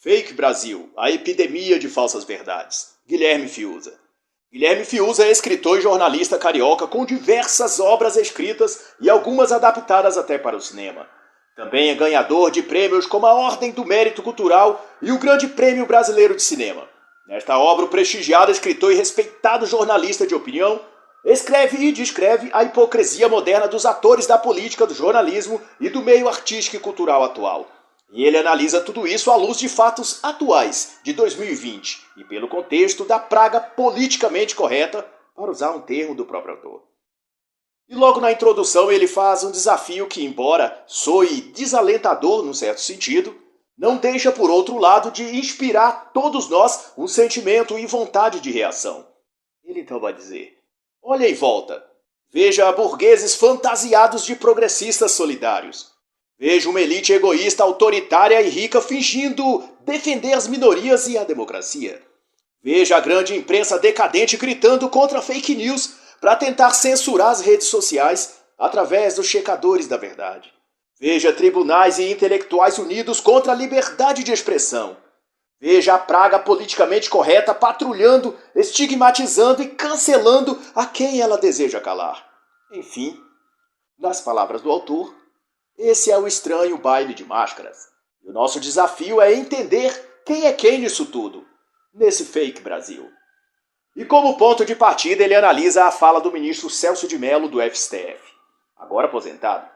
Fake Brasil, a epidemia de falsas verdades. Guilherme Fiuza. Guilherme Fiuza é escritor e jornalista carioca com diversas obras escritas e algumas adaptadas até para o cinema. Também é ganhador de prêmios como a Ordem do Mérito Cultural e o Grande Prêmio Brasileiro de Cinema. Nesta obra, o prestigiado escritor e respeitado jornalista de opinião escreve e descreve a hipocrisia moderna dos atores da política, do jornalismo e do meio artístico e cultural atual. E ele analisa tudo isso à luz de fatos atuais de 2020 e pelo contexto da praga politicamente correta, para usar um termo do próprio autor. E logo na introdução ele faz um desafio que, embora soe desalentador num certo sentido, não deixa por outro lado de inspirar todos nós um sentimento e vontade de reação. Ele então vai dizer: olha em volta, veja burgueses fantasiados de progressistas solidários. Veja uma elite egoísta, autoritária e rica fingindo defender as minorias e a democracia. Veja a grande imprensa decadente gritando contra fake news para tentar censurar as redes sociais através dos checadores da verdade. Veja tribunais e intelectuais unidos contra a liberdade de expressão. Veja a praga politicamente correta patrulhando, estigmatizando e cancelando a quem ela deseja calar. Enfim, nas palavras do autor, esse é o estranho baile de máscaras. E o nosso desafio é entender quem é quem nisso tudo, nesse fake Brasil. E como ponto de partida ele analisa a fala do ministro Celso de Mello do STF, agora aposentado,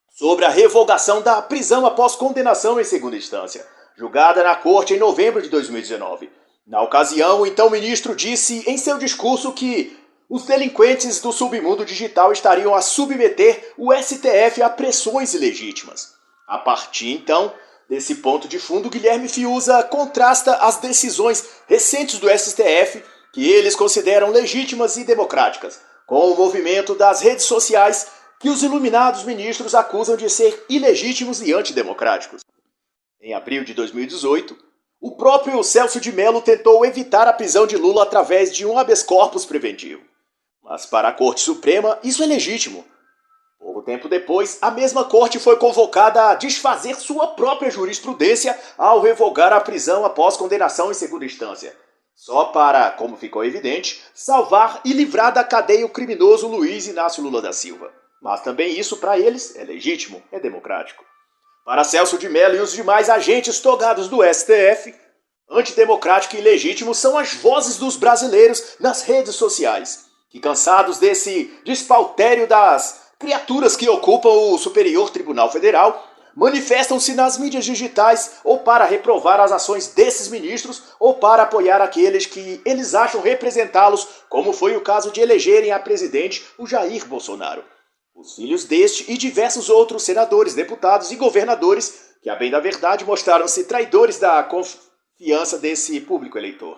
sobre a revogação da prisão após condenação em segunda instância, julgada na corte em novembro de 2019. Na ocasião, o então ministro disse em seu discurso que os delinquentes do submundo digital estariam a submeter o STF a pressões ilegítimas. A partir, então, desse ponto de fundo, Guilherme Fiuza contrasta as decisões recentes do STF, que eles consideram legítimas e democráticas, com o movimento das redes sociais, que os iluminados ministros acusam de ser ilegítimos e antidemocráticos. Em abril de 2018, o próprio Celso de Mello tentou evitar a prisão de Lula através de um habeas corpus preventivo. Mas para a Corte Suprema, isso é legítimo. Pouco tempo depois, a mesma corte foi convocada a desfazer sua própria jurisprudência ao revogar a prisão após condenação em segunda instância, só para, como ficou evidente, salvar e livrar da cadeia o criminoso Luiz Inácio Lula da Silva. Mas também isso, para eles, é legítimo, é democrático. Para Celso de Mello e os demais agentes togados do STF, antidemocrático e ilegítimo são as vozes dos brasileiros nas redes sociais, que, cansados desse despautério das criaturas que ocupam o Superior Tribunal Federal, manifestam-se nas mídias digitais ou para reprovar as ações desses ministros ou para apoiar aqueles que eles acham representá-los, como foi o caso de elegerem a presidente o Jair Bolsonaro. Os filhos deste e diversos outros senadores, deputados e governadores que, a bem da verdade, mostraram-se traidores da confiança desse público eleitor.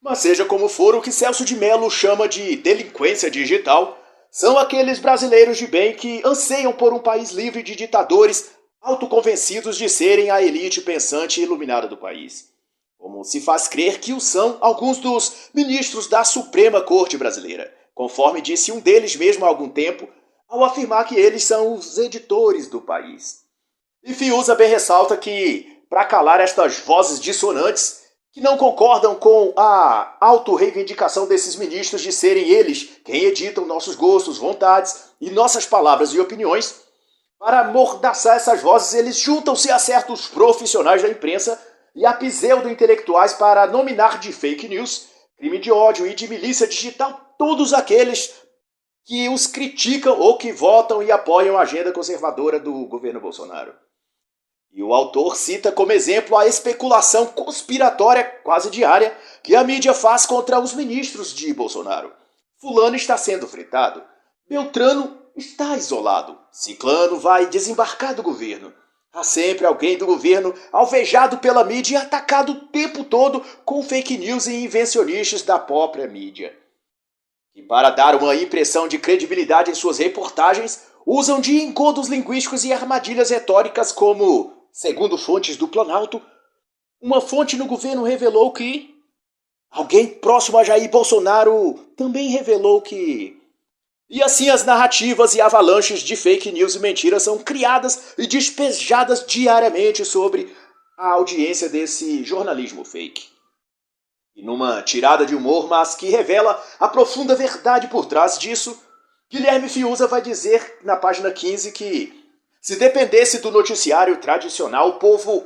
Mas seja como for, o que Celso de Mello chama de delinquência digital são aqueles brasileiros de bem que anseiam por um país livre de ditadores autoconvencidos de serem a elite pensante e iluminada do país. Como se faz crer que o são alguns dos ministros da Suprema Corte Brasileira, conforme disse um deles mesmo há algum tempo, ao afirmar que eles são os editores do país. E Fiuza bem ressalta que, para calar estas vozes dissonantes, que não concordam com a autorreivindicação desses ministros de serem eles quem editam nossos gostos, vontades e nossas palavras e opiniões, para amordaçar essas vozes, eles juntam-se a certos profissionais da imprensa e a pseudo-intelectuais para nominar de fake news, crime de ódio e de milícia digital todos aqueles que os criticam ou que votam e apoiam a agenda conservadora do governo Bolsonaro. E o autor cita como exemplo a especulação conspiratória quase diária que a mídia faz contra os ministros de Bolsonaro. Fulano está sendo fritado. Beltrano está isolado. Ciclano vai desembarcar do governo. Há sempre alguém do governo alvejado pela mídia e atacado o tempo todo com fake news e invencionistas da própria mídia. E para dar uma impressão de credibilidade em suas reportagens, usam de engodos linguísticos e armadilhas retóricas como, segundo fontes do Planalto, uma fonte no governo revelou que alguém próximo a Jair Bolsonaro também revelou que... E assim as narrativas e avalanches de fake news e mentiras são criadas e despejadas diariamente sobre a audiência desse jornalismo fake. E numa tirada de humor, mas que revela a profunda verdade por trás disso, Guilherme Fiuza vai dizer na página 15 que, se dependesse do noticiário tradicional, o povo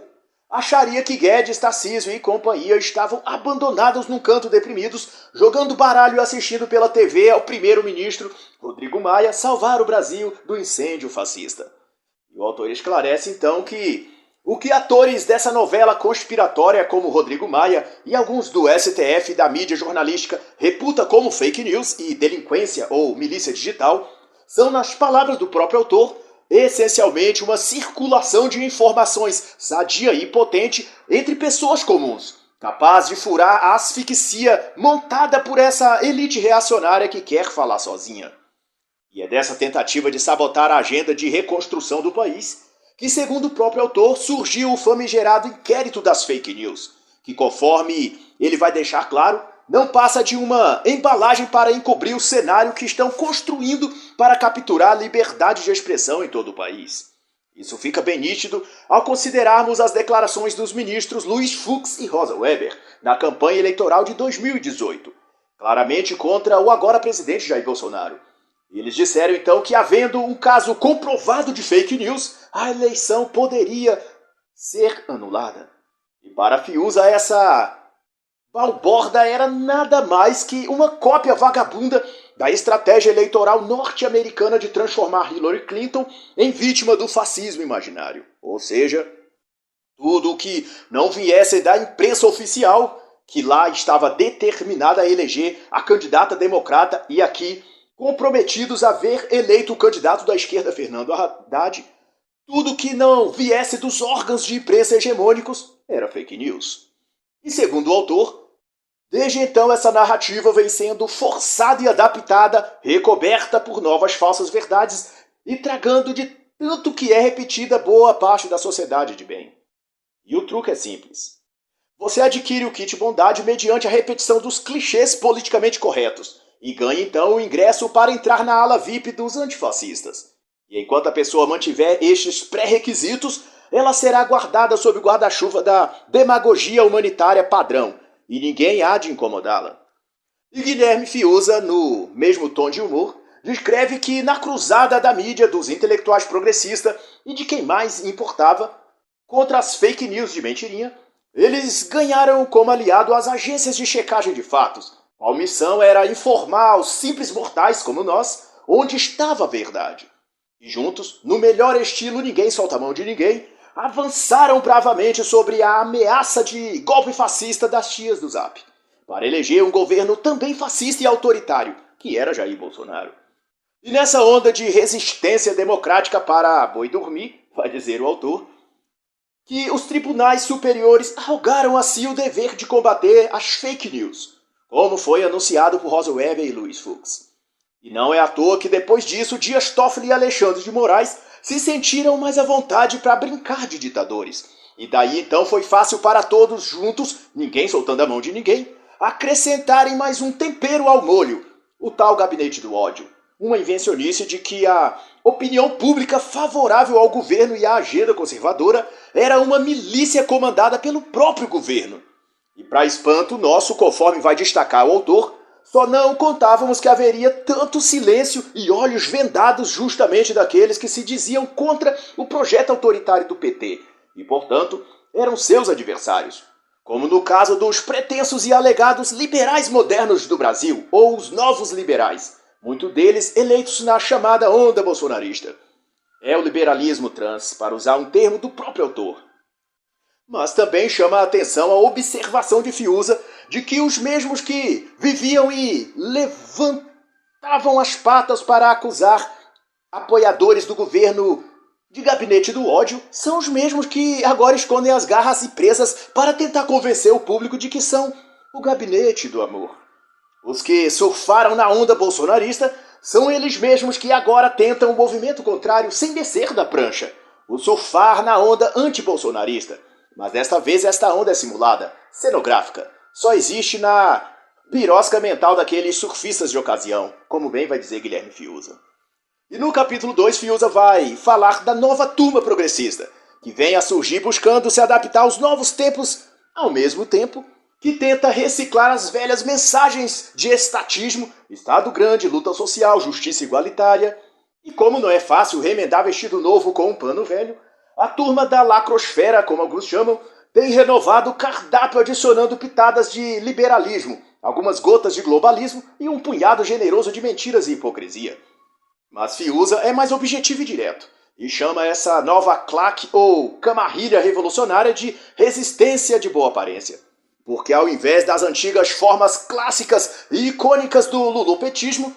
acharia que Guedes, Tarcísio e companhia estavam abandonados num canto deprimidos, jogando baralho e assistindo pela TV ao primeiro-ministro Rodrigo Maia salvar o Brasil do incêndio fascista. E o autor esclarece então que o que atores dessa novela conspiratória como Rodrigo Maia e alguns do STF e da mídia jornalística reputa como fake news e delinquência ou milícia digital são, nas palavras do próprio autor, essencialmente uma circulação de informações sadia e potente entre pessoas comuns, capaz de furar a asfixia montada por essa elite reacionária que quer falar sozinha. E é dessa tentativa de sabotar a agenda de reconstrução do país que, segundo o próprio autor, surgiu o famigerado inquérito das fake news, que, conforme ele vai deixar claro, não passa de uma embalagem para encobrir o cenário que estão construindo para capturar a liberdade de expressão em todo o país. Isso fica bem nítido ao considerarmos as declarações dos ministros Luiz Fux e Rosa Weber na campanha eleitoral de 2018, claramente contra o agora presidente Jair Bolsonaro. Eles disseram então que, havendo um caso comprovado de fake news, a eleição poderia ser anulada. E para Fiuza, essa balborda era nada mais que uma cópia vagabunda da estratégia eleitoral norte-americana de transformar Hillary Clinton em vítima do fascismo imaginário. Ou seja, tudo o que não viesse da imprensa oficial, que lá estava determinada a eleger a candidata democrata e aqui comprometidos a ver eleito o candidato da esquerda Fernando Haddad, tudo que não viesse dos órgãos de imprensa hegemônicos era fake news. E segundo o autor, desde então essa narrativa vem sendo forçada e adaptada, recoberta por novas falsas verdades e tragando de tanto que é repetida boa parte da sociedade de bem. E o truque é simples. Você adquire o kit bondade mediante a repetição dos clichês politicamente corretos e ganha então o ingresso para entrar na ala VIP dos antifascistas. E enquanto a pessoa mantiver estes pré-requisitos, ela será guardada sob o guarda-chuva da demagogia humanitária padrão, e ninguém há de incomodá-la. E Guilherme Fiuza, no mesmo tom de humor, descreve que na cruzada da mídia, dos intelectuais progressistas e de quem mais importava, contra as fake news de mentirinha, eles ganharam como aliado as agências de checagem de fatos. A missão era informar os simples mortais como nós onde estava a verdade. E juntos, no melhor estilo ninguém solta a mão de ninguém, avançaram bravamente sobre a ameaça de golpe fascista das tias do Zap, para eleger um governo também fascista e autoritário, que era Jair Bolsonaro. E nessa onda de resistência democrática para boi dormir, vai dizer o autor, que os tribunais superiores arrogaram a si o dever de combater as fake news, como foi anunciado por Rosa Weber e Luiz Fux. E não é à toa que depois disso Dias Toffoli e Alexandre de Moraes se sentiram mais à vontade para brincar de ditadores. E daí então foi fácil para todos juntos, ninguém soltando a mão de ninguém, acrescentarem mais um tempero ao molho, o tal gabinete do ódio. Uma invencionice de que a opinião pública favorável ao governo e à agenda conservadora era uma milícia comandada pelo próprio governo. E para espanto nosso, conforme vai destacar o autor, só não contávamos que haveria tanto silêncio e olhos vendados justamente daqueles que se diziam contra o projeto autoritário do PT e, portanto, eram seus adversários, como no caso dos pretensos e alegados liberais modernos do Brasil, ou os novos liberais, muitos deles eleitos na chamada onda bolsonarista. É o liberalismo trans, para usar um termo do próprio autor. Mas também chama a atenção a observação de Fiuza de que os mesmos que viviam e levantavam as patas para acusar apoiadores do governo de gabinete do ódio são os mesmos que agora escondem as garras e presas para tentar convencer o público de que são o gabinete do amor. Os que surfaram na onda bolsonarista são eles mesmos que agora tentam o movimento contrário sem descer da prancha, o surfar na onda anti-bolsonarista. Mas desta vez esta onda é simulada, cenográfica. Só existe na birosca mental daqueles surfistas de ocasião, como bem vai dizer Guilherme Fiuza. E no capítulo 2, Fiuza vai falar da nova turma progressista, que vem a surgir buscando se adaptar aos novos tempos, ao mesmo tempo que tenta reciclar as velhas mensagens de estatismo, Estado grande, luta social, justiça igualitária. E como não é fácil remendar vestido novo com um pano velho, a turma da lacrosfera, como alguns chamam, tem renovado o cardápio adicionando pitadas de liberalismo, algumas gotas de globalismo e um punhado generoso de mentiras e hipocrisia. Mas Fiuza é mais objetivo e direto, e chama essa nova claque ou camarrilha revolucionária de resistência de boa aparência. Porque ao invés das antigas formas clássicas e icônicas do lulupetismo,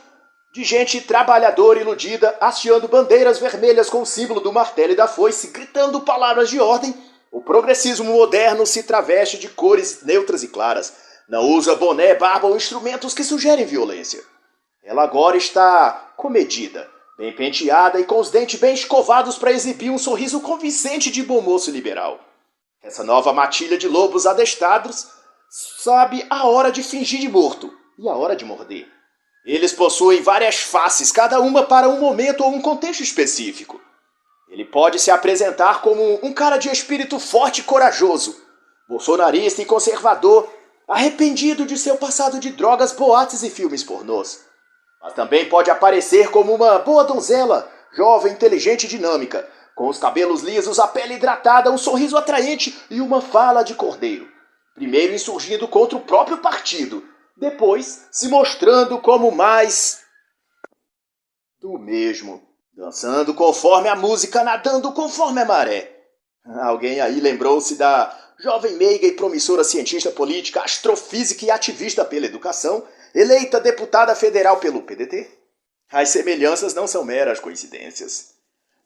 de gente trabalhadora iludida, hasteando bandeiras vermelhas com o símbolo do martelo e da foice, gritando palavras de ordem, o progressismo moderno se traveste de cores neutras e claras, não usa boné, barba ou instrumentos que sugerem violência. Ela agora está comedida, bem penteada e com os dentes bem escovados para exibir um sorriso convincente de bom moço liberal. Essa nova matilha de lobos adestrados sabe a hora de fingir de morto e a hora de morder. Eles possuem várias faces, cada uma para um momento ou um contexto específico. Ele pode se apresentar como um cara de espírito forte e corajoso, bolsonarista e conservador, arrependido de seu passado de drogas, boates e filmes pornôs. Mas também pode aparecer como uma boa donzela, jovem, inteligente e dinâmica, com os cabelos lisos, a pele hidratada, um sorriso atraente e uma fala de cordeiro. Primeiro insurgindo contra o próprio partido, depois se mostrando como mais do mesmo, dançando conforme a música, nadando conforme a maré. Alguém aí lembrou-se da jovem meiga e promissora cientista política, astrofísica e ativista pela educação, eleita deputada federal pelo PDT? As semelhanças não são meras coincidências.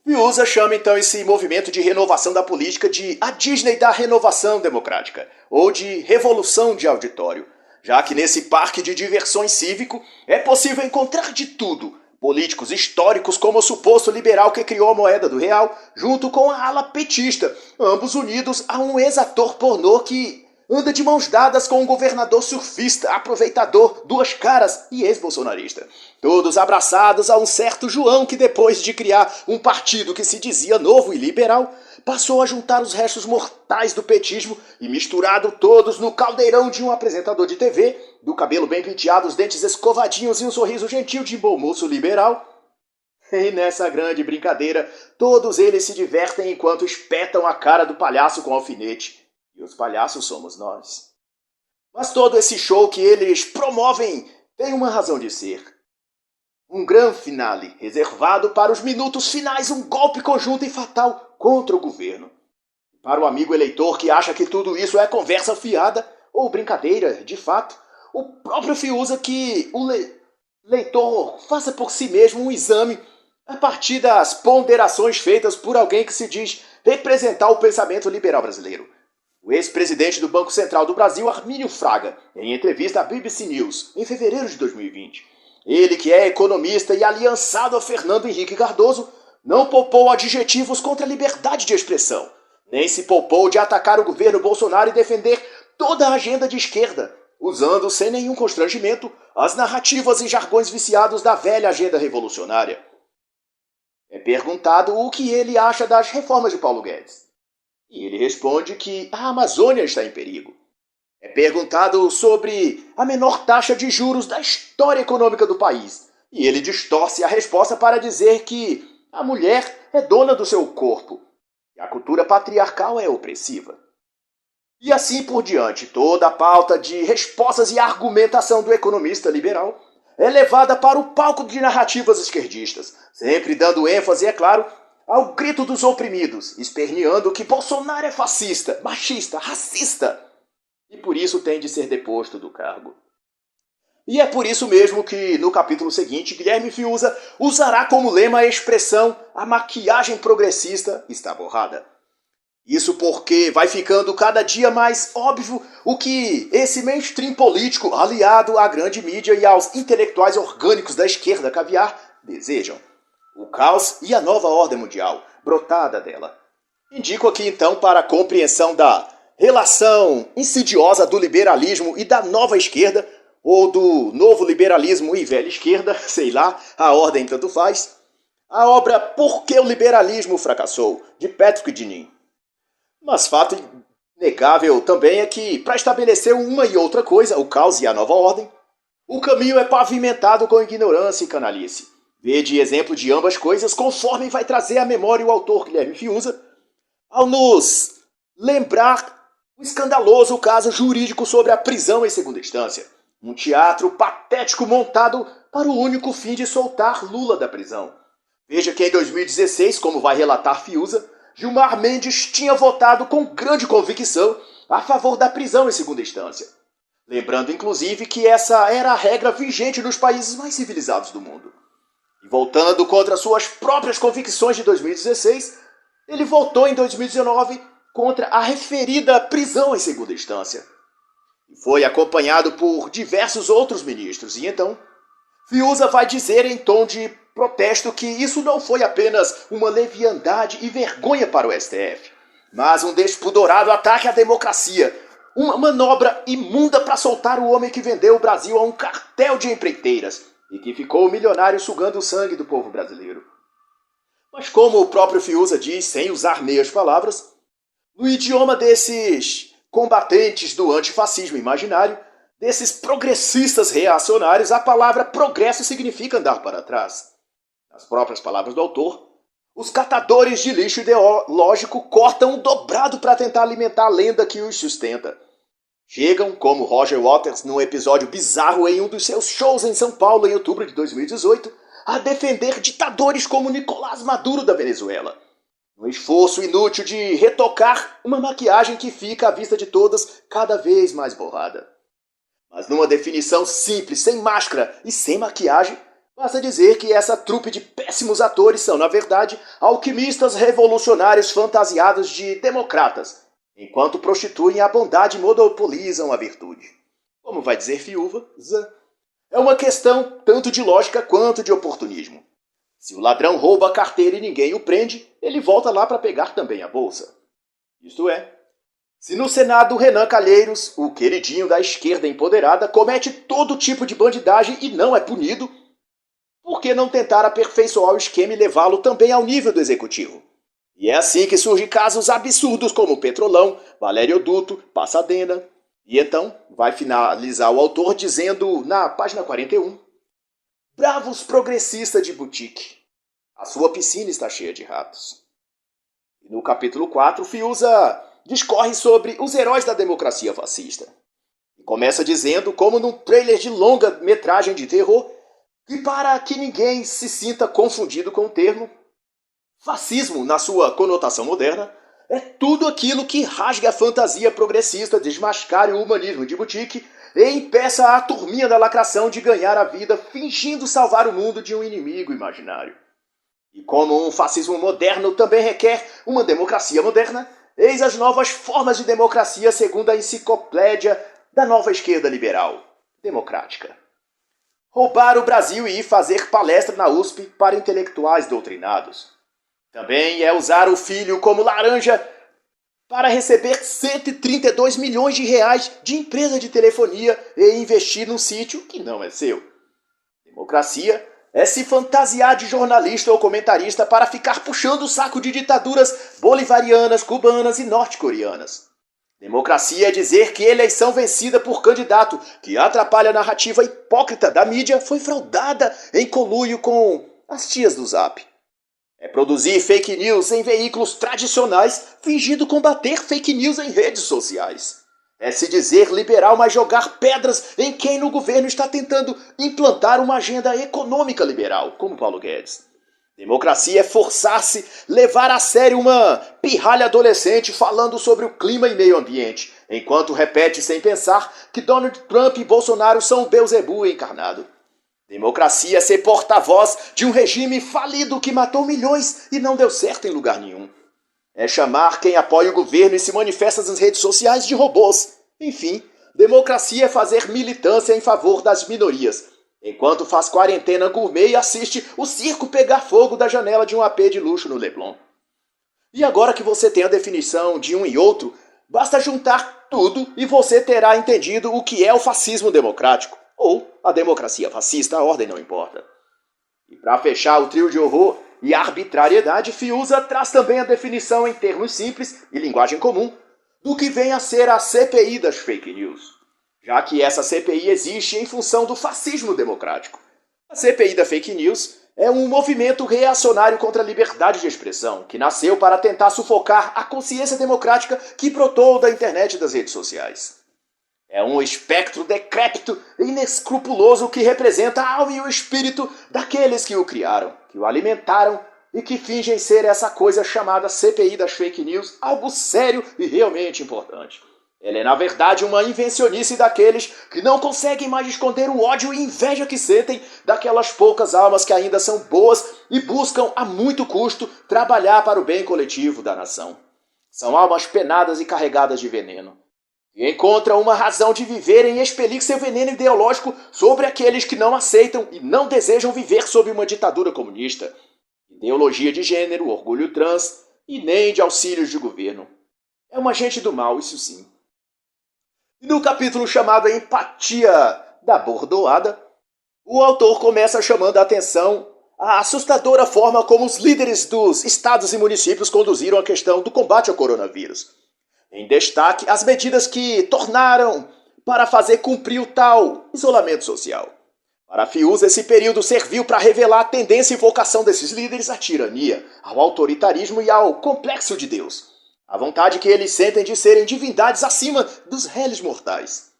Fiuza chama então esse movimento de renovação da política de a Disney da renovação democrática, ou de revolução de auditório, já que nesse parque de diversões cívico é possível encontrar de tudo, políticos históricos como o suposto liberal que criou a moeda do real, junto com a ala petista, ambos unidos a um ex-ator pornô que anda de mãos dadas com um governador surfista, aproveitador, duas caras e ex-bolsonarista. Todos abraçados a um certo João que depois de criar um partido que se dizia novo e liberal, passou a juntar os restos mortais do petismo e misturado todos no caldeirão de um apresentador de TV, do cabelo bem penteado, os dentes escovadinhos e um sorriso gentil de bom moço liberal. E nessa grande brincadeira, todos eles se divertem enquanto espetam a cara do palhaço com alfinete. E os palhaços somos nós. Mas todo esse show que eles promovem tem uma razão de ser. Um grande finale, reservado para os minutos finais, um golpe conjunto e fatal contra o governo. Para o amigo eleitor que acha que tudo isso é conversa fiada ou brincadeira, de fato, o próprio Fiuza que o leitor faça por si mesmo um exame a partir das ponderações feitas por alguém que se diz representar o pensamento liberal brasileiro. O ex-presidente do Banco Central do Brasil, Armínio Fraga, em entrevista à BBC News, em fevereiro de 2020. Ele, que é economista e aliançado a Fernando Henrique Cardoso, não poupou adjetivos contra a liberdade de expressão, nem se poupou de atacar o governo Bolsonaro e defender toda a agenda de esquerda, usando sem nenhum constrangimento as narrativas e jargões viciados da velha agenda revolucionária. É perguntado o que ele acha das reformas de Paulo Guedes. E ele responde que a Amazônia está em perigo. É perguntado sobre a menor taxa de juros da história econômica do país. E ele distorce a resposta para dizer que a mulher é dona do seu corpo. E a cultura patriarcal é opressiva. E assim por diante, toda a pauta de respostas e argumentação do economista liberal é levada para o palco de narrativas esquerdistas, sempre dando ênfase, é claro, ao grito dos oprimidos, esperneando que Bolsonaro é fascista, machista, racista, e por isso tem de ser deposto do cargo. E é por isso mesmo que, no capítulo seguinte, Guilherme Fiuza usará como lema a expressão "a maquiagem progressista está borrada". Isso porque vai ficando cada dia mais óbvio o que esse mainstream político, aliado à grande mídia e aos intelectuais orgânicos da esquerda caviar, desejam. O caos e a nova ordem mundial, brotada dela. Indico aqui então para a compreensão da relação insidiosa do liberalismo e da nova esquerda, ou do novo liberalismo e velha esquerda, sei lá, a ordem tanto faz, a obra Por que o Liberalismo Fracassou, de Patrick Deneen. Mas fato inegável também é que, para estabelecer uma e outra coisa, o caos e a nova ordem, o caminho é pavimentado com ignorância e canalice. Vede exemplo de ambas coisas conforme vai trazer à memória o autor Guilherme Fiuza, ao nos lembrar o escandaloso caso jurídico sobre a prisão em segunda instância. Um teatro patético montado para o único fim de soltar Lula da prisão. Veja que em 2016, como vai relatar Fiuza, Gilmar Mendes tinha votado com grande convicção a favor da prisão em segunda instância. Lembrando, inclusive, que essa era a regra vigente nos países mais civilizados do mundo. E voltando contra suas próprias convicções de 2016, ele votou em 2019 contra a referida prisão em segunda instância. E foi acompanhado por diversos outros ministros. E então, Fiuza vai dizer em tom de protesto que isso não foi apenas uma leviandade e vergonha para o STF, mas um despudorado ataque à democracia, uma manobra imunda para soltar o homem que vendeu o Brasil a um cartel de empreiteiras e que ficou milionário sugando o sangue do povo brasileiro. Mas como o próprio Fiuza diz, sem usar meias palavras, no idioma desses combatentes do antifascismo imaginário, desses progressistas reacionários, a palavra progresso significa andar para trás. Nas próprias palavras do autor, os catadores de lixo ideológico cortam um dobrado para tentar alimentar a lenda que os sustenta. Chegam, como Roger Waters num episódio bizarro em um dos seus shows em São Paulo em outubro de 2018, a defender ditadores como Nicolás Maduro da Venezuela. Um esforço inútil de retocar uma maquiagem que fica à vista de todas cada vez mais borrada. Mas numa definição simples, sem máscara e sem maquiagem, basta dizer que essa trupe de péssimos atores são, na verdade, alquimistas revolucionários fantasiados de democratas, enquanto prostituem a bondade e monopolizam a virtude. Como vai dizer Fiuza, é uma questão tanto de lógica quanto de oportunismo. Se o ladrão rouba a carteira e ninguém o prende, ele volta lá para pegar também a bolsa. Isto é, se no Senado Renan Calheiros, o queridinho da esquerda empoderada, comete todo tipo de bandidagem e não é punido, por que não tentar aperfeiçoar o esquema e levá-lo também ao nível do executivo? E é assim que surgem casos absurdos como Petrolão, Valério Duto, Passadena. E então vai finalizar o autor dizendo na página 41: bravos progressistas de boutique, a sua piscina está cheia de ratos. E no capítulo 4, Fiuza discorre sobre os heróis da democracia fascista. E começa dizendo como num trailer de longa-metragem de terror, que para que ninguém se sinta confundido com o termo, fascismo, na sua conotação moderna, é tudo aquilo que rasga a fantasia progressista, desmascare o humanismo de boutique e impeça a turminha da lacração de ganhar a vida fingindo salvar o mundo de um inimigo imaginário. E como um fascismo moderno também requer uma democracia moderna, eis as novas formas de democracia segundo a enciclopédia da nova esquerda liberal, democrática. Roubar o Brasil e ir fazer palestra na USP para intelectuais doutrinados. Também é usar o filho como laranja para receber 132 milhões de reais de empresa de telefonia e investir num sítio que não é seu. Democracia é se fantasiar de jornalista ou comentarista para ficar puxando o saco de ditaduras bolivarianas, cubanas e norte-coreanas. Democracia é dizer que eleição vencida por candidato que atrapalha a narrativa hipócrita da mídia foi fraudada em conluio com as tias do Zap. É produzir fake news em veículos tradicionais, fingindo combater fake news em redes sociais. É se dizer liberal, mas jogar pedras em quem no governo está tentando implantar uma agenda econômica liberal, como Paulo Guedes. Democracia é forçar-se, levar a sério uma pirralha adolescente falando sobre o clima e meio ambiente, enquanto repete sem pensar que Donald Trump e Bolsonaro são o Beelzebub encarnado. Democracia é ser porta-voz de um regime falido que matou milhões e não deu certo em lugar nenhum. É chamar quem apoia o governo e se manifesta nas redes sociais de robôs. Enfim, democracia é fazer militância em favor das minorias, enquanto faz quarentena gourmet e assiste o circo pegar fogo da janela de um AP de luxo no Leblon. E agora que você tem a definição de um e outro, basta juntar tudo e você terá entendido o que é o fascismo democrático, ou a democracia fascista, a ordem não importa. E para fechar o trio de horror, e arbitrariedade, Fiuza traz também a definição em termos simples e linguagem comum do que vem a ser a CPI das fake news, já que essa CPI existe em função do fascismo democrático. A CPI da fake news é um movimento reacionário contra a liberdade de expressão, que nasceu para tentar sufocar a consciência democrática que brotou da internet e das redes sociais. É um espectro decrépito e inescrupuloso que representa a alma e o espírito daqueles que o criaram, que o alimentaram e que fingem ser essa coisa chamada CPI das fake news, algo sério e realmente importante. Ela é, na verdade, uma invencionice daqueles que não conseguem mais esconder o ódio e inveja que sentem daquelas poucas almas que ainda são boas e buscam, a muito custo, trabalhar para o bem coletivo da nação. São almas penadas e carregadas de veneno, e encontram uma razão de viver em expelir seu veneno ideológico sobre aqueles que não aceitam e não desejam viver sob uma ditadura comunista, ideologia de gênero, orgulho trans e nem de auxílios de governo. É uma gente do mal, isso sim. E no capítulo chamado Empatia da Bordoada, o autor começa chamando a atenção a assustadora forma como os líderes dos estados e municípios conduziram a questão do combate ao coronavírus. Em destaque, as medidas que tornaram para fazer cumprir o tal isolamento social. Para Fiuza, esse período serviu para revelar a tendência e vocação desses líderes à tirania, ao autoritarismo e ao complexo de Deus. A vontade que eles sentem de serem divindades acima dos réis mortais.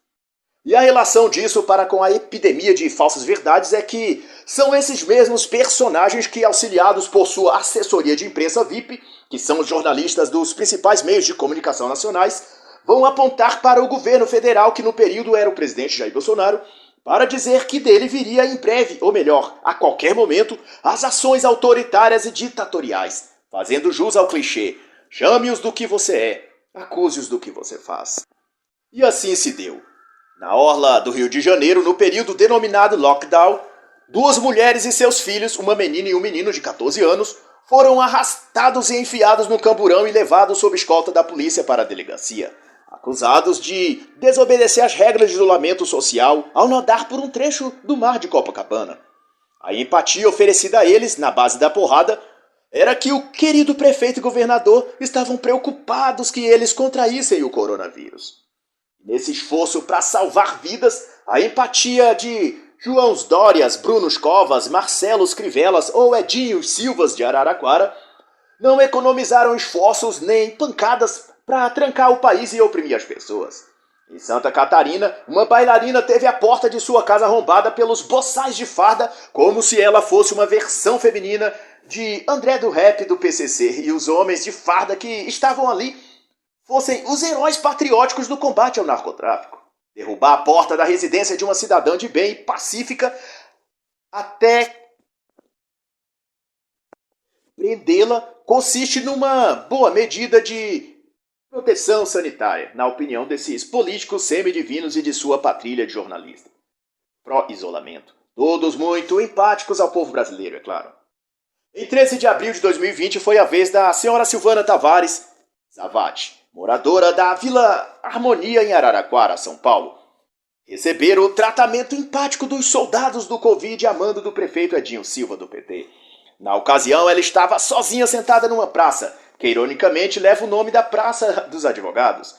E a relação disso para com a epidemia de falsas verdades é que são esses mesmos personagens que, auxiliados por sua assessoria de imprensa VIP, que são os jornalistas dos principais meios de comunicação nacionais, vão apontar para o governo federal, que no período era o presidente Jair Bolsonaro, para dizer que dele viria em breve, ou melhor, a qualquer momento, as ações autoritárias e ditatoriais, fazendo jus ao clichê: chame-os do que você é, acuse-os do que você faz. E assim se deu. Na orla do Rio de Janeiro, no período denominado lockdown, 2 mulheres e seus filhos, uma menina e um menino de 14 anos, foram arrastados e enfiados no camburão e levados sob escolta da polícia para a delegacia, acusados de desobedecer às regras de isolamento social ao nadar por um trecho do mar de Copacabana. A empatia oferecida a eles, na base da porrada, era que o querido prefeito e governador estavam preocupados que eles contraíssem o coronavírus. Nesse esforço para salvar vidas, a empatia de João Dórias, Brunos Covas, Marcelos Crivelas ou Edinho Silvas de Araraquara não economizaram esforços nem pancadas para trancar o país e oprimir as pessoas. Em Santa Catarina, uma bailarina teve a porta de sua casa arrombada pelos boçais de farda, como se ela fosse uma versão feminina de André do Rap do PCC, e os homens de farda que estavam ali fossem os heróis patrióticos do combate ao narcotráfico. Derrubar a porta da residência de uma cidadã de bem e pacífica até prendê-la consiste numa boa medida de proteção sanitária, na opinião desses políticos semidivinos e de sua patrilha de jornalistas. Pró-isolamento. Todos muito empáticos ao povo brasileiro, é claro. Em 13 de abril de 2020 foi a vez da senhora Silvana Tavares Zavati, moradora da Vila Harmonia em Araraquara, São Paulo, receber o tratamento empático dos soldados do Covid a mando do prefeito Edinho Silva do PT. Na ocasião, ela estava sozinha sentada numa praça, que ironicamente leva o nome da Praça dos Advogados,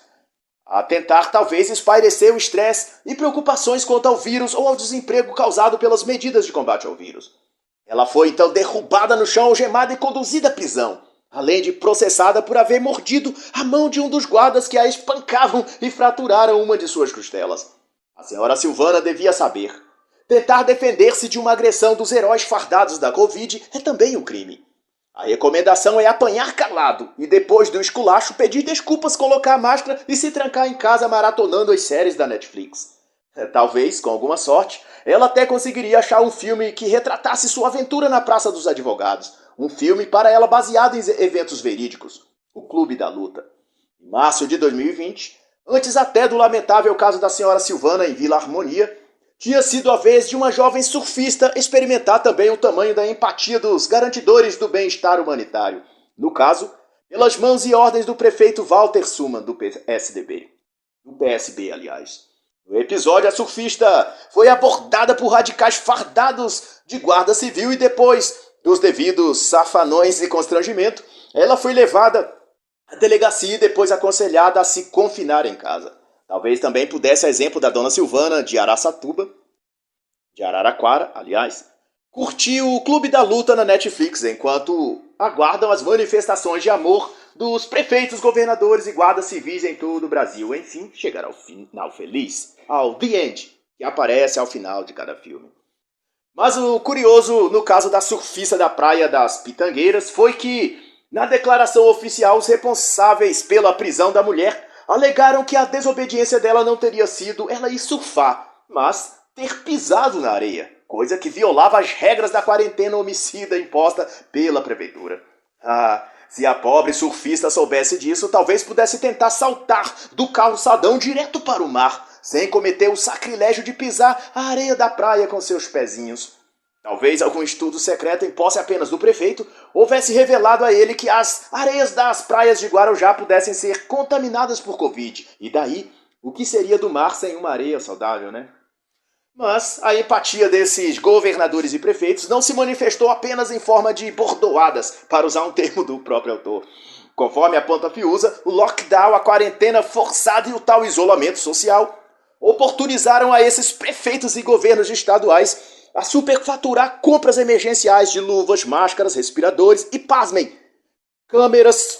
a tentar talvez espairecer o estresse e preocupações quanto ao vírus ou ao desemprego causado pelas medidas de combate ao vírus. Ela foi então derrubada no chão, algemada e conduzida à prisão, além de processada por haver mordido a mão de um dos guardas que a espancavam e fraturaram uma de suas costelas. A senhora Silvana devia saber. Tentar defender-se de uma agressão dos heróis fardados da Covid é também um crime. A recomendação é apanhar calado e, depois do esculacho, pedir desculpas, colocar a máscara e se trancar em casa maratonando as séries da Netflix. Talvez, com alguma sorte, ela até conseguiria achar um filme que retratasse sua aventura na Praça dos Advogados. Um filme para ela baseado em eventos verídicos. O Clube da Luta. Em março de 2020, antes até do lamentável caso da senhora Silvana em Vila Harmonia, tinha sido a vez de uma jovem surfista experimentar também o tamanho da empatia dos garantidores do bem-estar humanitário. No caso, pelas mãos e ordens do prefeito Walter Suman, do PSDB. Do PSB, aliás. No episódio, a surfista foi abordada por radicais fardados de guarda civil e depois dos devidos safanões e constrangimento, ela foi levada à delegacia e depois aconselhada a se confinar em casa. Talvez também pudesse, a exemplo da dona Silvana de Araçatuba, de Araraquara, aliás, curtir o Clube da Luta na Netflix, enquanto aguardam as manifestações de amor dos prefeitos, governadores e guardas civis em todo o Brasil. Enfim, chegar ao final feliz, ao The End, que aparece ao final de cada filme. Mas o curioso, no caso da surfista da Praia das Pitangueiras, foi que, na declaração oficial, os responsáveis pela prisão da mulher alegaram que a desobediência dela não teria sido ela ir surfar, mas ter pisado na areia, coisa que violava as regras da quarentena homicida imposta pela prefeitura. Se a pobre surfista soubesse disso, talvez pudesse tentar saltar do calçadão direto para o mar, sem cometer o sacrilégio de pisar a areia da praia com seus pezinhos. Talvez algum estudo secreto em posse apenas do prefeito houvesse revelado a ele que as areias das praias de Guarujá pudessem ser contaminadas por Covid. E daí, o que seria do mar sem uma areia saudável, né? Mas a empatia desses governadores e prefeitos não se manifestou apenas em forma de bordoadas, para usar um termo do próprio autor. Conforme aponta Fiuza, o lockdown, a quarentena forçada e o tal isolamento social oportunizaram a esses prefeitos e governos estaduais a superfaturar compras emergenciais de luvas, máscaras, respiradores e, pasmem, câmeras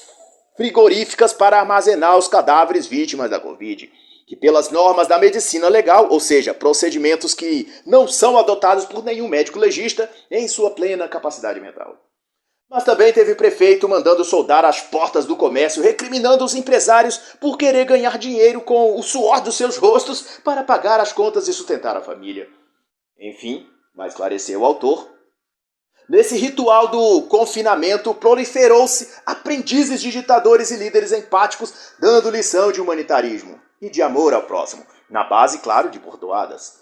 frigoríficas para armazenar os cadáveres vítimas da Covid, que pelas normas da medicina legal, ou seja, procedimentos que não são adotados por nenhum médico legista em sua plena capacidade mental. Mas também teve prefeito mandando soldar as portas do comércio, recriminando os empresários por querer ganhar dinheiro com o suor dos seus rostos para pagar as contas e sustentar a família. Enfim, vai esclarecer o autor, nesse ritual do confinamento proliferou-se aprendizes de ditadores e líderes empáticos dando lição de humanitarismo e de amor ao próximo, na base, claro, de bordoadas.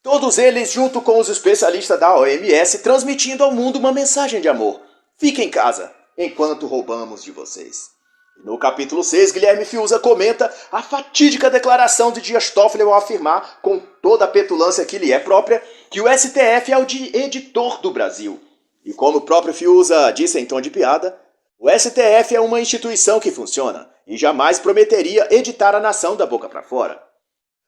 Todos eles, junto com os especialistas da OMS, transmitindo ao mundo uma mensagem de amor. Fiquem em casa, enquanto roubamos de vocês. No capítulo 6, Guilherme Fiuza comenta a fatídica declaração de Dias Toffoli ao afirmar, com toda a petulância que lhe é própria, que o STF é o de editor do Brasil. E como o próprio Fiuza disse em tom de piada, o STF é uma instituição que funciona e jamais prometeria editar a nação da boca para fora.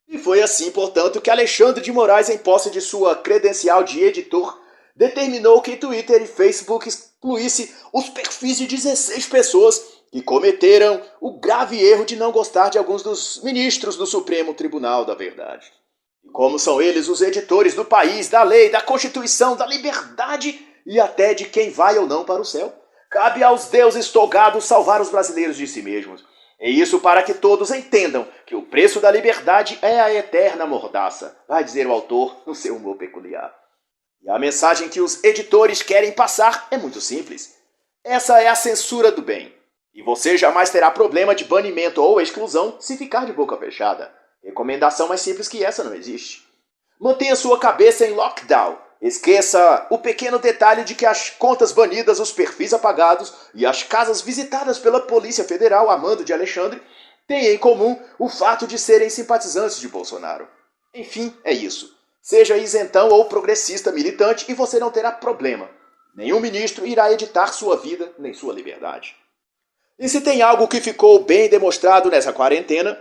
E foi assim, portanto, que Alexandre de Moraes, em posse de sua credencial de editor, determinou que Twitter e Facebook excluísse os perfis de 16 pessoas que cometeram o grave erro de não gostar de alguns dos ministros do Supremo Tribunal da Verdade. E como são eles os editores do país, da lei, da Constituição, da liberdade e até de quem vai ou não para o céu, cabe aos deuses togados salvar os brasileiros de si mesmos. E isso para que todos entendam que o preço da liberdade é a eterna mordaça, vai dizer o autor no seu humor peculiar. E a mensagem que os editores querem passar é muito simples. Essa é a censura do bem. E você jamais terá problema de banimento ou exclusão se ficar de boca fechada. Recomendação mais simples que essa não existe. Mantenha sua cabeça em lockdown. Esqueça o pequeno detalhe de que as contas banidas, os perfis apagados e as casas visitadas pela Polícia Federal a mando de Alexandre têm em comum o fato de serem simpatizantes de Bolsonaro. Enfim, é isso. Seja isentão ou progressista militante e você não terá problema. Nenhum ministro irá editar sua vida nem sua liberdade. E se tem algo que ficou bem demonstrado nessa quarentena,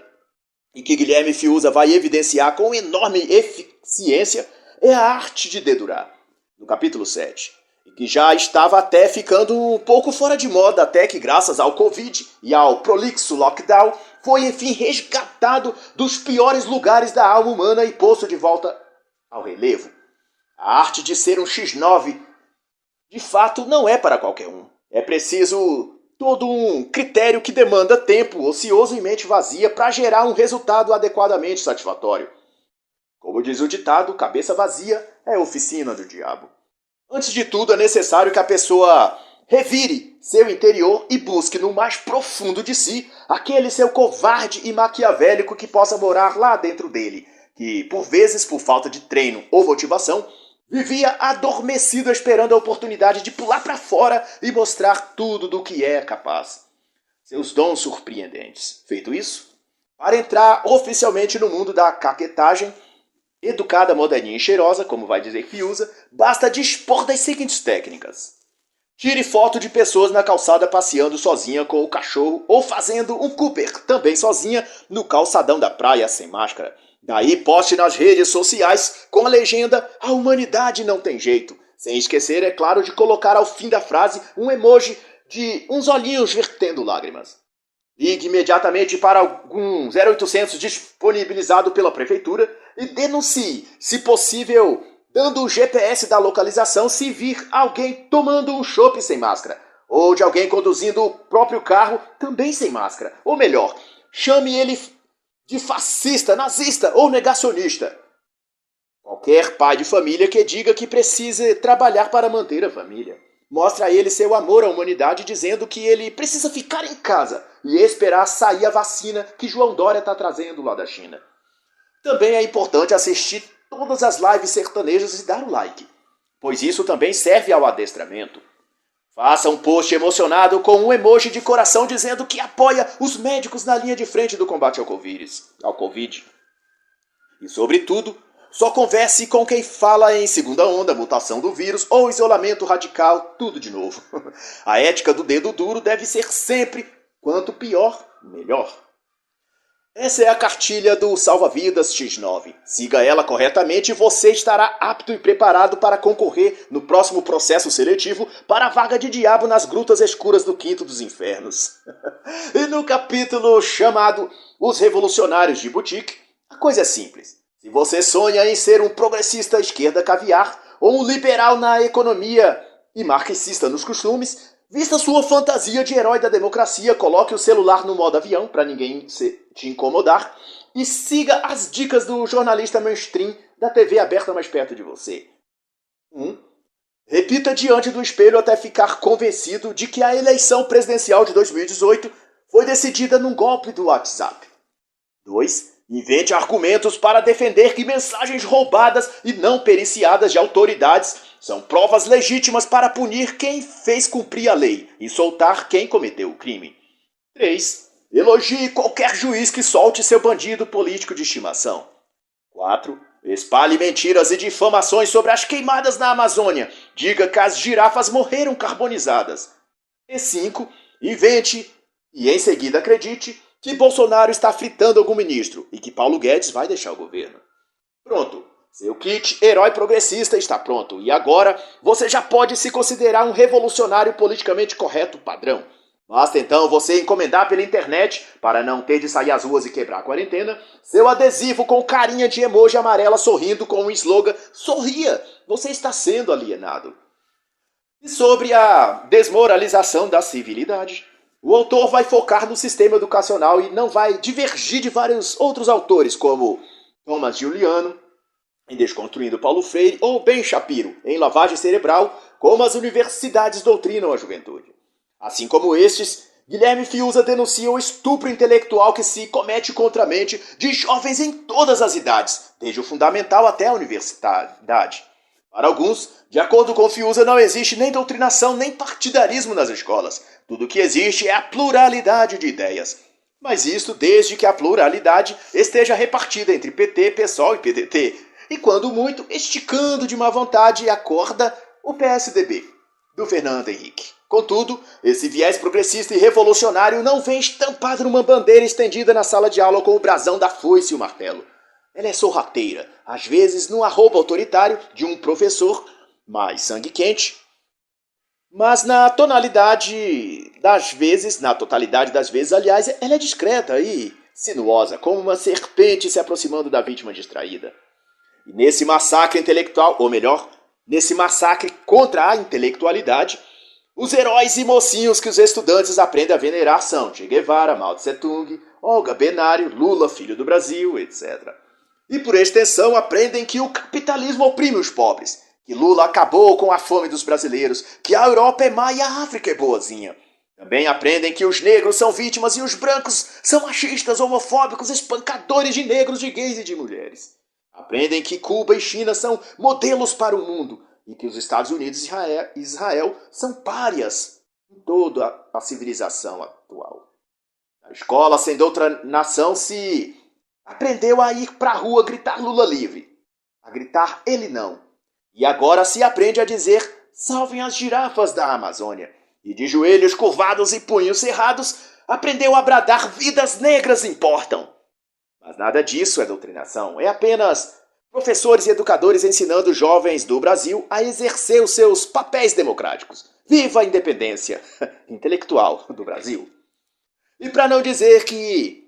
e que Guilherme Fiuza vai evidenciar com enorme eficiência, é a arte de dedurar, no capítulo 7, e que já estava até ficando um pouco fora de moda, até que graças ao Covid e ao prolixo lockdown, foi enfim resgatado dos piores lugares da alma humana e posto de volta ao relevo. A arte de ser um X9, de fato, não é para qualquer um. É preciso todo um critério que demanda tempo ocioso e mente vazia para gerar um resultado adequadamente satisfatório. Como diz o ditado, cabeça vazia é oficina do diabo. Antes de tudo, é necessário que a pessoa revire seu interior e busque no mais profundo de si aquele seu covarde e maquiavélico que possa morar lá dentro dele, que, por vezes, por falta de treino ou motivação, vivia adormecido esperando a oportunidade de pular para fora e mostrar tudo do que é capaz. Seus dons surpreendentes. Feito isso, para entrar oficialmente no mundo da caquetagem, educada, moderninha e cheirosa, como vai dizer Fiuza, basta dispor das seguintes técnicas. Tire foto de pessoas na calçada passeando sozinha com o cachorro ou fazendo um Cooper, também sozinha, no calçadão da praia sem máscara. Daí poste nas redes sociais com a legenda "A humanidade não tem jeito". Sem esquecer, é claro, de colocar ao fim da frase um emoji de uns olhinhos vertendo lágrimas. Ligue imediatamente para algum 0800 disponibilizado pela prefeitura e denuncie, se possível, dando o GPS da localização se vir alguém tomando um chopp sem máscara, ou de alguém conduzindo o próprio carro também sem máscara. Ou melhor, chame ele de fascista, nazista ou negacionista. Qualquer pai de família que diga que precisa trabalhar para manter a família. Mostre a ele seu amor à humanidade dizendo que ele precisa ficar em casa e esperar sair a vacina que João Dória está trazendo lá da China. Também é importante assistir todas as lives sertanejas e dar o like, pois isso também serve ao adestramento. Faça um post emocionado com um emoji de coração dizendo que apoia os médicos na linha de frente do combate ao Covid. E, sobretudo, só converse com quem fala em segunda onda, mutação do vírus ou isolamento radical, tudo de novo. A ética do dedo duro deve ser sempre, quanto pior, melhor. Essa é a cartilha do Salva-Vidas X9. Siga ela corretamente e você estará apto e preparado para concorrer no próximo processo seletivo para a vaga de diabo nas grutas escuras do quinto dos infernos. E no capítulo chamado Os Revolucionários de Boutique, a coisa é simples. Se você sonha em ser um progressista à esquerda caviar ou um liberal na economia e marxista nos costumes, vista sua fantasia de herói da democracia, coloque o celular no modo avião para ninguém te incomodar e siga as dicas do jornalista mainstream da TV aberta mais perto de você. 1. Repita diante do espelho até ficar convencido de que a eleição presidencial de 2018 foi decidida num golpe do WhatsApp. 2. Invente argumentos para defender que mensagens roubadas e não periciadas de autoridades são provas legítimas para punir quem fez cumprir a lei e soltar quem cometeu o crime. 3. Elogie qualquer juiz que solte seu bandido político de estimação. 4. Espalhe mentiras e difamações sobre as queimadas na Amazônia. Diga que as girafas morreram carbonizadas. E 5. Invente e em seguida acredite que Bolsonaro está fritando algum ministro e que Paulo Guedes vai deixar o governo. Pronto, seu kit herói progressista está pronto e agora você já pode se considerar um revolucionário politicamente correto padrão. Basta então você encomendar pela internet, para não ter de sair às ruas e quebrar a quarentena, seu adesivo com carinha de emoji amarela sorrindo com o slogan "Sorria, você está sendo alienado". E sobre a desmoralização da civilidade, o autor vai focar no sistema educacional e não vai divergir de vários outros autores, como Thomas Giuliano, em Desconstruindo Paulo Freire, ou Ben Shapiro, em Lavagem Cerebral, como as universidades doutrinam a juventude. Assim como estes, Guilherme Fiuza denuncia o estupro intelectual que se comete contra a mente de jovens em todas as idades, desde o fundamental até a universidade. Para alguns, de acordo com Fiuza, não existe nem doutrinação nem partidarismo nas escolas. Tudo o que existe é a pluralidade de ideias. Mas isso desde que a pluralidade esteja repartida entre PT, PSOL e PDT. E quando muito, esticando de má vontade a corda, o PSDB, do Fernando Henrique. Contudo, esse viés progressista e revolucionário não vem estampado numa bandeira estendida na sala de aula com o brasão da foice e o martelo. Ela é sorrateira, às vezes no arroba autoritário de um professor mais sangue quente, mas na totalidade das vezes, aliás, ela é discreta e sinuosa, como uma serpente se aproximando da vítima distraída. E nesse massacre intelectual, ou melhor, nesse massacre contra a intelectualidade, os heróis e mocinhos que os estudantes aprendem a venerar são Che Guevara, Mao Tse Tung, Olga Benário, Lula, filho do Brasil, etc. E por extensão aprendem que o capitalismo oprime os pobres, que Lula acabou com a fome dos brasileiros, que a Europa é má e a África é boazinha. Também aprendem que os negros são vítimas e os brancos são machistas, homofóbicos, espancadores de negros, de gays e de mulheres. Aprendem que Cuba e China são modelos para o mundo e que os Estados Unidos e Israel são párias em toda a civilização atual. Na escola sem doutrinação se aprendeu a ir para a rua gritar Lula livre, a gritar ele não. E agora se aprende a dizer salvem as girafas da Amazônia. E de joelhos curvados e punhos cerrados, aprendeu a bradar: vidas negras importam. Mas nada disso é doutrinação, é apenas professores e educadores ensinando jovens do Brasil a exercer os seus papéis democráticos. Viva a independência intelectual do Brasil. E para não dizer que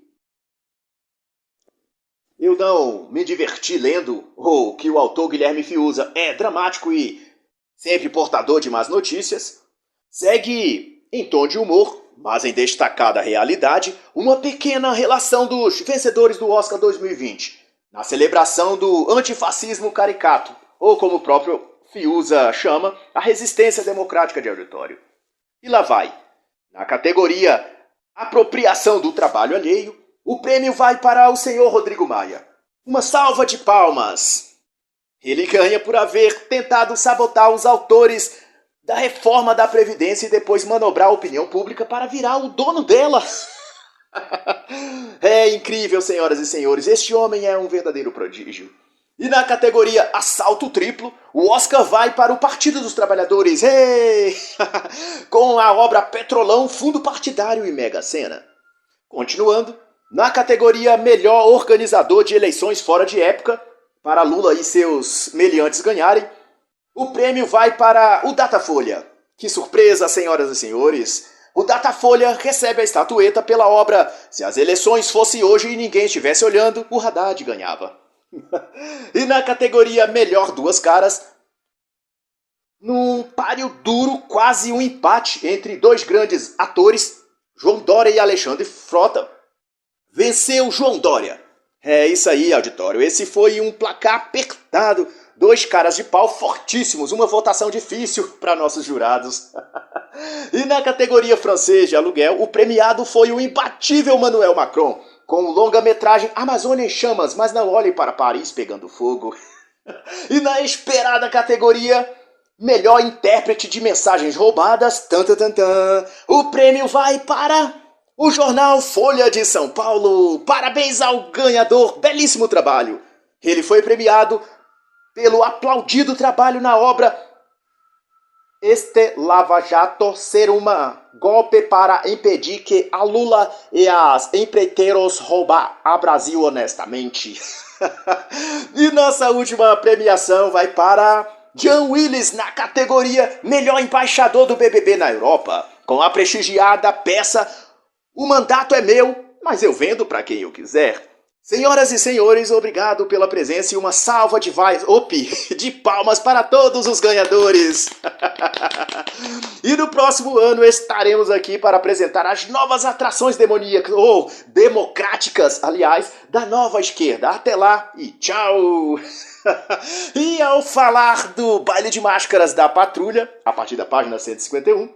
eu não me diverti lendo, ou que o autor Guilherme Fiuza é dramático e sempre portador de más notícias, segue em tom de humor, mas em destacada realidade, uma pequena relação dos vencedores do Oscar 2020, na celebração do antifascismo caricato, ou como o próprio Fiuza chama, a resistência democrática de auditório. E lá vai. Na categoria apropriação do trabalho alheio, o prêmio vai para o senhor Rodrigo Maia. Uma salva de palmas. Ele ganha por haver tentado sabotar os autores da reforma da Previdência e depois manobrar a opinião pública para virar o dono dela. É incrível, senhoras e senhores, este homem é um verdadeiro prodígio. E na categoria assalto triplo, o Oscar vai para o Partido dos Trabalhadores, com a obra Petrolão, Fundo Partidário e Mega Sena. Continuando, na categoria melhor organizador de eleições fora de época, para Lula e seus meliantes ganharem, o prêmio vai para o Datafolha. Que surpresa, senhoras e senhores! O Datafolha recebe a estatueta pela obra Se as eleições fossem hoje e ninguém estivesse olhando, o Haddad ganhava. E na categoria melhor duas caras, num páreo duro, quase um empate entre dois grandes atores, João Dória e Alexandre Frota, venceu João Dória. É isso aí, auditório. Esse foi um placar apertado. Dois caras de pau fortíssimos. Uma votação difícil para nossos jurados. E na categoria francês de aluguel, o premiado foi o imbatível Emmanuel Macron, com o longa-metragem Amazônia em Chamas, mas não olhem para Paris pegando fogo. E na esperada categoria melhor intérprete de mensagens roubadas, o prêmio vai para o jornal Folha de São Paulo. Parabéns ao ganhador, belíssimo trabalho. Ele foi premiado pelo aplaudido trabalho na obra Este Lava Jato ser uma golpe para impedir que a Lula e as empreiteiros roubam a Brasil honestamente. E nossa última premiação vai para John Willis na categoria Melhor Embaixador do BBB na Europa, com a prestigiada peça O Mandato é Meu, mas eu vendo para quem eu quiser. Senhoras e senhores, obrigado pela presença e uma salva de palmas para todos os ganhadores. E no próximo ano estaremos aqui para apresentar as novas atrações demoníacas, ou democráticas, aliás, da nova esquerda. Até lá e tchau! E ao falar do baile de máscaras da patrulha, a partir da página 151,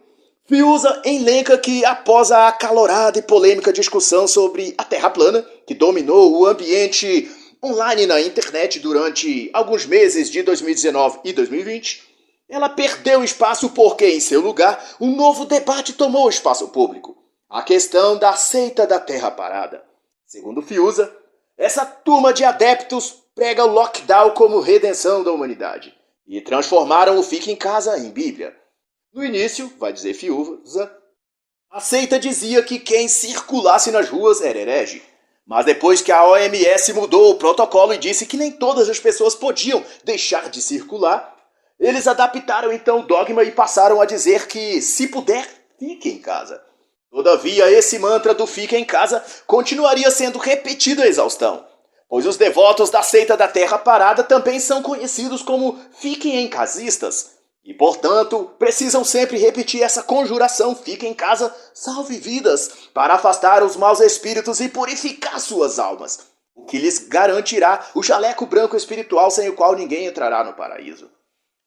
Fiuza elenca que, após a acalorada e polêmica discussão sobre a Terra plana, que dominou o ambiente online na internet durante alguns meses de 2019 e 2020, ela perdeu espaço porque, em seu lugar, um novo debate tomou o espaço público: a questão da seita da Terra parada. Segundo Fiuza, essa turma de adeptos prega o lockdown como redenção da humanidade e transformaram o Fique em Casa em Bíblia. No início, vai dizer Fiuza, a seita dizia que quem circulasse nas ruas era herege. Mas depois que a OMS mudou o protocolo e disse que nem todas as pessoas podiam deixar de circular, eles adaptaram então o dogma e passaram a dizer que, se puder, fique em casa. Todavia, esse mantra do fique em casa continuaria sendo repetido à exaustão, pois os devotos da seita da Terra Parada também são conhecidos como fiquem em casistas. E, portanto, precisam sempre repetir essa conjuração: fique em casa, salve vidas, para afastar os maus espíritos e purificar suas almas, o que lhes garantirá o jaleco branco espiritual sem o qual ninguém entrará no paraíso.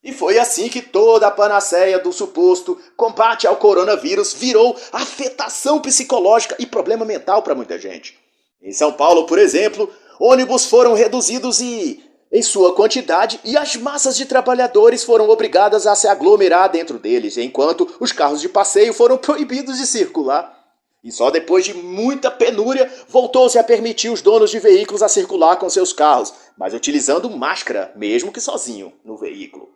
E foi assim que toda a panaceia do suposto combate ao coronavírus virou afetação psicológica e problema mental para muita gente. Em São Paulo, por exemplo, ônibus foram reduzidos em sua quantidade e as massas de trabalhadores foram obrigadas a se aglomerar dentro deles, enquanto os carros de passeio foram proibidos de circular. E só depois de muita penúria voltou-se a permitir os donos de veículos a circular com seus carros, mas utilizando máscara, mesmo que sozinho, no veículo.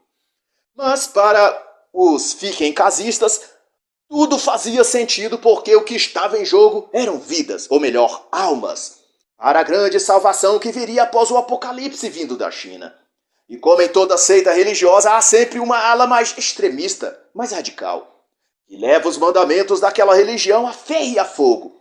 Mas para os fiquem casistas, tudo fazia sentido porque o que estava em jogo eram vidas, ou melhor, almas, para a grande salvação que viria após o apocalipse vindo da China. E como em toda seita religiosa, há sempre uma ala mais extremista, mais radical, que leva os mandamentos daquela religião a ferro e a fogo.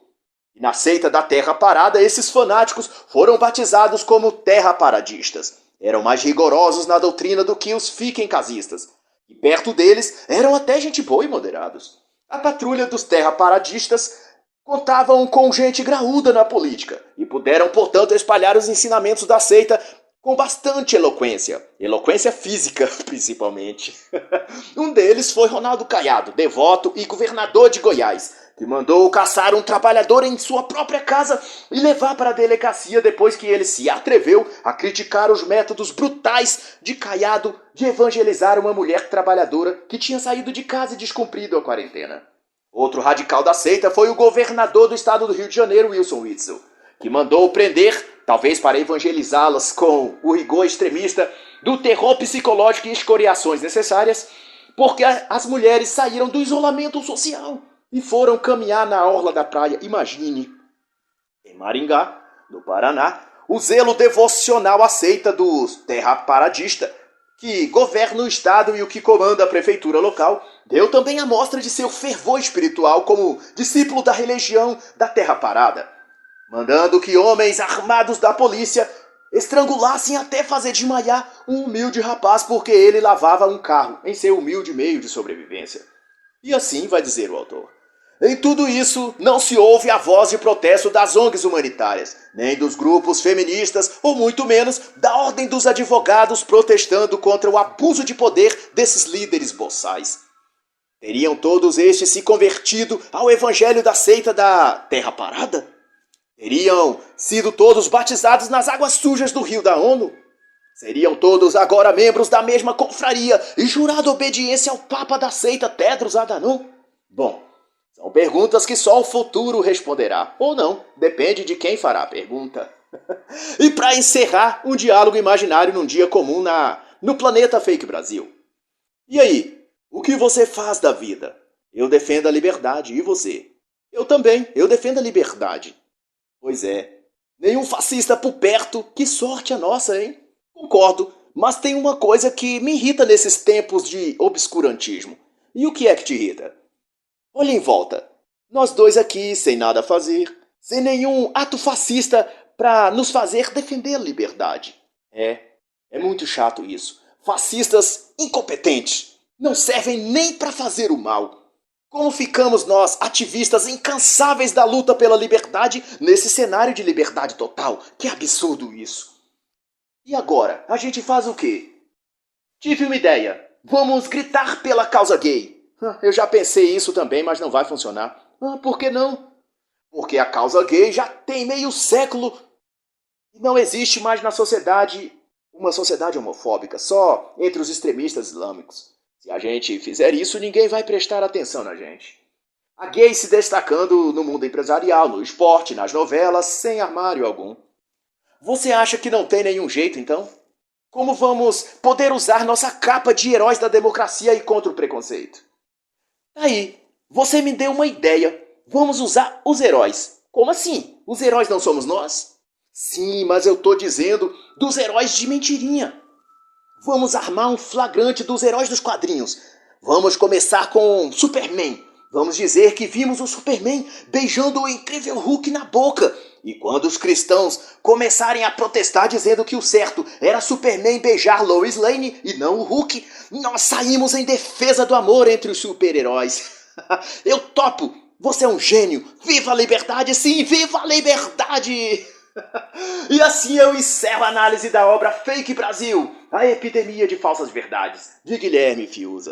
E na seita da Terra Parada, esses fanáticos foram batizados como terra-paradistas. Eram mais rigorosos na doutrina do que os fiquem casistas. E perto deles eram até gente boa e moderados. A patrulha dos terra-paradistas contavam com gente graúda na política e puderam, portanto, espalhar os ensinamentos da seita com bastante eloquência física, principalmente. Um deles foi Ronaldo Caiado, devoto e governador de Goiás, que mandou caçar um trabalhador em sua própria casa e levar para a delegacia depois que ele se atreveu a criticar os métodos brutais de Caiado de evangelizar uma mulher trabalhadora que tinha saído de casa e descumprido a quarentena. Outro radical da seita foi o governador do estado do Rio de Janeiro, Wilson Witzel, que mandou prender, talvez para evangelizá-las com o rigor extremista do terror psicológico e escoriações necessárias, porque as mulheres saíram do isolamento social e foram caminhar na orla da praia. Imagine, em Maringá, no Paraná, o zelo devocional à seita dos terra-paradistas, que governa o estado e o que comanda a prefeitura local, deu também a mostra de seu fervor espiritual como discípulo da religião da Terra Parada, mandando que homens armados da polícia estrangulassem até fazer desmaiar um humilde rapaz porque ele lavava um carro em seu humilde meio de sobrevivência. E assim vai dizer o autor. Em tudo isso, não se ouve a voz de protesto das ONGs humanitárias, nem dos grupos feministas, ou muito menos da ordem dos advogados protestando contra o abuso de poder desses líderes boçais. Teriam todos estes se convertido ao evangelho da seita da Terra Parada? Teriam sido todos batizados nas águas sujas do rio da ONU? Seriam todos agora membros da mesma confraria e jurado obediência ao Papa da seita Tedros Adhanom? Bom, são perguntas que só o futuro responderá, ou não, depende de quem fará a pergunta. E para encerrar, um diálogo imaginário num dia comum no planeta Fake Brasil. E aí, o que você faz da vida? Eu defendo a liberdade, e você? Eu também, eu defendo a liberdade. Pois é, nenhum fascista por perto, que sorte a nossa, hein? Concordo, mas tem uma coisa que me irrita nesses tempos de obscurantismo. E o que é que te irrita? Olha em volta, nós dois aqui, sem nada a fazer, sem nenhum ato fascista para nos fazer defender a liberdade. É muito chato isso. Fascistas incompetentes, não servem nem para fazer o mal. Como ficamos nós, ativistas incansáveis da luta pela liberdade, nesse cenário de liberdade total? Que absurdo isso. E agora, a gente faz o quê? Tive uma ideia. Vamos gritar pela causa gay. Eu já pensei isso também, mas não vai funcionar. Por que não? Porque a causa gay já tem meio século e não existe mais na sociedade uma sociedade homofóbica, só entre os extremistas islâmicos. Se a gente fizer isso, ninguém vai prestar atenção na gente. A gay se destacando no mundo empresarial, no esporte, nas novelas, sem armário algum. Você acha que não tem nenhum jeito, então? Como vamos poder usar nossa capa de heróis da democracia e contra o preconceito? Aí, você me deu uma ideia. Vamos usar os heróis. Como assim? Os heróis não somos nós? Sim, mas eu tô dizendo dos heróis de mentirinha. Vamos armar um flagrante dos heróis dos quadrinhos. Vamos começar com Superman. Vamos dizer que vimos o Superman beijando o incrível Hulk na boca. E quando os cristãos começarem a protestar dizendo que o certo era Superman beijar Lois Lane e não o Hulk, nós saímos em defesa do amor entre os super-heróis. Eu topo! Você é um gênio! Viva a liberdade, sim! Viva a liberdade! E assim eu encerro a análise da obra Fake Brasil, a epidemia de falsas verdades, de Guilherme Fiuza.